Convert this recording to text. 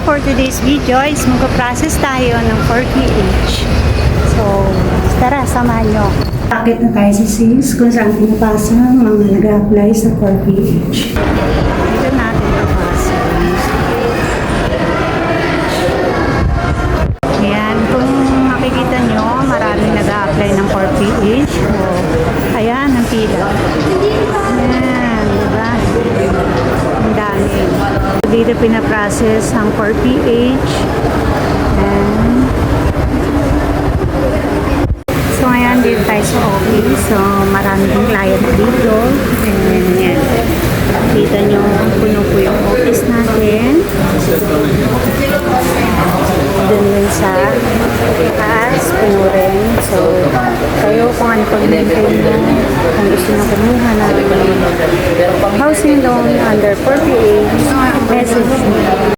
for today's video is magpa-process tayo ng 4PH. So, tara, samahan nyo. Akit na tayo sa SIS kung saan pinapasa ang mga nag-apply sa 4PH. Dito natin papasa. Ayan, kung makikita nyo, maraming nag-apply ng 4PH. So, ayan, ang pila. Ayan, diba? Ang dami. Dito pinaprocess ang 4PH. And so ngayon dito tayo sa office. So marami yung client dito. And yan. Kita nyo puno po yung office natin. Doon din sa taas, puno rin. So kayo kung ano pag-maintain nyo, kung gusto nyo kumuha na housing loan under 4PH, message me.